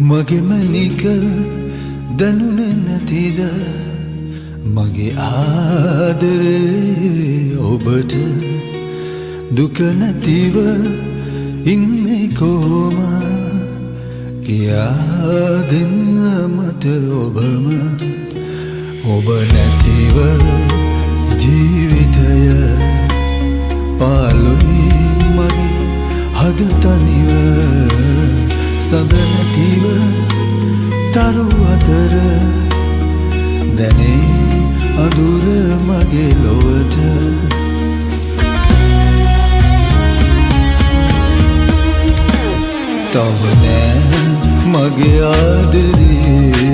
මගේ මනික දැනුනේ නැතිද මගේ ආදරේ ඔබට දුක නැතිව ඉන්නේ කොහොම කියා දෙන්න මට ඔබම ඔබ නැතිව ජීවිතය පාළුයි මගේ හද තනිව සඳ නැතිව තරු අතර දැනේ අඳුර මගේ ලොවට තව නෑ මගේ ආදරේ